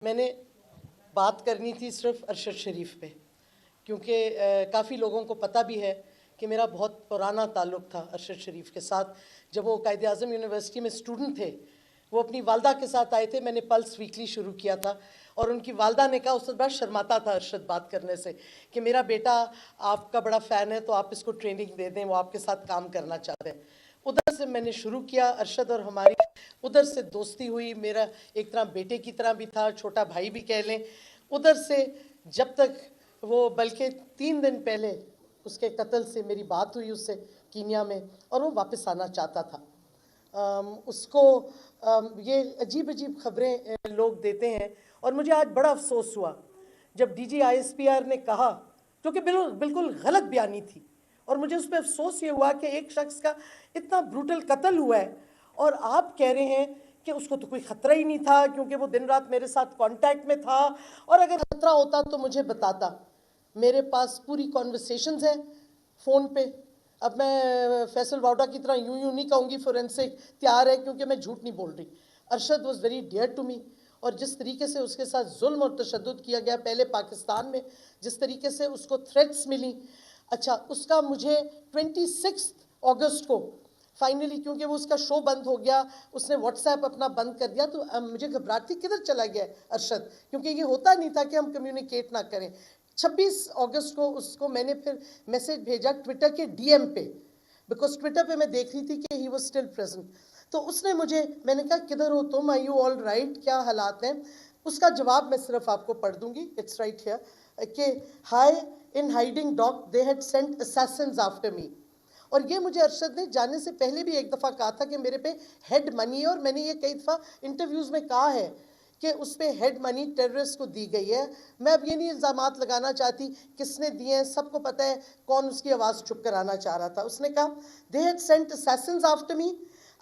میں نے بات کرنی تھی صرف ارشد شریف پہ، کیونکہ کافی لوگوں کو پتہ بھی ہے کہ میرا بہت پرانا تعلق تھا ارشد شریف کے ساتھ۔ جب وہ قائد اعظم یونیورسٹی میں اسٹوڈنٹ تھے، وہ اپنی والدہ کے ساتھ آئے تھے۔ میں نے پلس ویکلی شروع کیا تھا، اور ان کی والدہ نے کہا، اس وقت بڑا شرماتا تھا ارشد بات کرنے سے، کہ میرا بیٹا آپ کا بڑا فین ہے تو آپ اس کو ٹریننگ دے دیں، وہ آپ کے ساتھ کام کرنا چاہتے ہیں۔ ادھر سے میں نے شروع کیا ارشد، اور ہماری ادھر سے دوستی ہوئی۔ میرا ایک طرح بیٹے کی طرح بھی تھا، چھوٹا بھائی بھی کہہ لیں۔ ادھر سے جب تک وہ، بلکہ 3 دن پہلے اس کے قتل سے میری بات ہوئی اس سے کینیا میں، اور وہ واپس آنا چاہتا تھا۔ اس کو یہ عجیب عجیب خبریں لوگ دیتے ہیں، اور مجھے آج بڑا افسوس ہوا جب ڈی جی ISPR نے کہا، جو کہ بالکل غلط بیانی تھی، اور مجھے اس پہ افسوس یہ ہوا کہ ایک شخص کا اتنا بروٹل قتل ہوا ہے، اور آپ کہہ رہے ہیں کہ اس کو تو کوئی خطرہ ہی نہیں تھا، کیونکہ وہ دن رات میرے ساتھ کانٹیکٹ میں تھا، اور اگر خطرہ ہوتا تو مجھے بتاتا۔ میرے پاس پوری کانورسیشنز ہیں فون پہ۔ اب میں فیصل واؤڈا کی طرح یوں نہیں کہوں گی فورینسک تیار ہے، کیونکہ میں جھوٹ نہیں بول رہی۔ Arshad was very dear to me, اور جس طریقے سے اس کے ساتھ ظلم اور تشدد کیا گیا پہلے پاکستان میں، جس طریقے سے اس کو تھریٹس ملی، اچھا اس کا مجھے 26 اگست کو فائنلی، کیونکہ وہ اس کا شو بند ہو گیا، اس نے واٹس ایپ اپنا بند کر دیا، تو مجھے گھبراہٹ تھی کدھر چلا گیا ہے ارشد، کیونکہ یہ ہوتا نہیں تھا کہ ہم کمیونیکیٹ نہ کریں۔ 26 اگست کو اس کو میں نے پھر میسیج بھیجا ٹویٹر کے DM پہ، بیکاز ٹویٹر پہ میں دیکھ رہی تھی کہ ہی واز اسٹل پریزنٹ۔ تو اس نے مجھے، میں نے کہا کدھر ہو تم، آر یو آل رائٹ، کیا حالات ہیں؟ اس کا جواب میں صرف آپ کو پڑھ دوں گی، اٹس رائٹ ہیئر، کہ high in hiding dock the head sent assassins after me. اور یہ مجھے ارشد نے جانے سے پہلے بھی ایک دفعہ کہا تھا کہ میرے پہ ہیڈ منی ہے، اور میں نے یہ کئی دفعہ انٹرویوز میں کہا ہے کہ اس پہ ہیڈ منی ٹیررسٹ کو دی گئی ہے۔ میں اب یہ نہیں الزامات لگانا چاہتی کس نے دیے ہیں، سب کو پتہ ہے کون اس کی آواز چھپ کرانا چاہ رہا تھا۔ اس نے کہا they had sent assassins after me.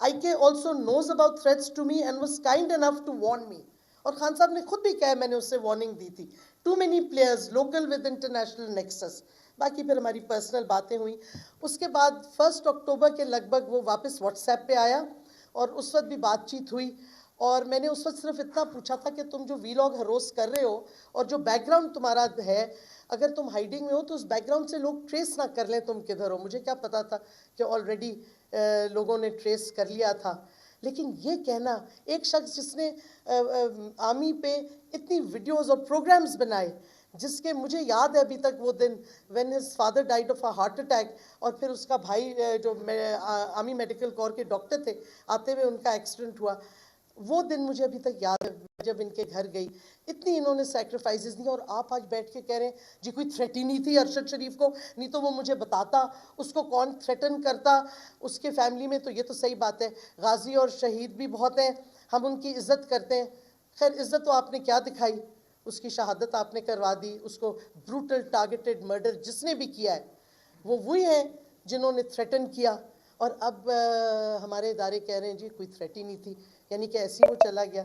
IK also knows about threats to me and was kind enough to warn me. اور خان صاحب نے خود بھی کہا میں نے اسے وارننگ دی تھی۔ Too many players local with international nexus. باقی پھر ہماری پرسنل باتیں ہوئیں۔ اس کے بعد 1 اکتوبر کے لگ بھگ وہ واپس واٹس ایپ پہ آیا، اور اس وقت بھی بات چیت ہوئی، اور میں نے اس وقت صرف اتنا پوچھا تھا کہ تم جو ویلاگ ہروس کر رہے ہو، اور جو بیک گراؤنڈ تمہارا ہے، اگر تم ہائیڈنگ میں ہو تو اس بیک گراؤنڈ سے لوگ ٹریس نہ کر لیں تم کدھر ہو۔ مجھے کیا پتا تھا کہ آلریڈی لوگوں نے ٹریس کر لیا تھا۔ لیکن یہ کہنا، ایک شخص جس نے آرمی پہ اتنی ویڈیوز اور پروگرامز بنائے، جس کے مجھے یاد ہے ابھی تک وہ دن when his father died of a heart attack، اور پھر اس کا بھائی جو آرمی میڈیکل کور کے ڈاکٹر تھے، آتے ہوئے ان کا ایکسیڈنٹ ہوا، وہ دن مجھے ابھی تک یاد ہے جب ان کے گھر گئی۔ اتنی انہوں نے سیکریفائسز دی، اور آپ آج بیٹھ کے کہہ رہے ہیں جی کوئی تھریٹ ہی نہیں تھی ارشد شریف کو، نہیں تو وہ مجھے بتاتا، اس کو کون تھریٹن کرتا اس کے فیملی میں۔ تو یہ تو صحیح بات ہے، غازی اور شہید بھی بہت ہیں، ہم ان کی عزت کرتے ہیں۔ خیر عزت تو آپ نے کیا دکھائی، اس کی شہادت آپ نے کروا دی۔ اس کو بروٹل ٹارگیٹڈ مرڈر جس نے بھی کیا ہے، وہ وہی ہیں جنہوں نے تھریٹن کیا، اور اب ہمارے ادارے کہہ رہے ہیں جی کوئی تھریٹ ہی نہیں تھی، یعنی کہ ایسی وہ چلا گیا۔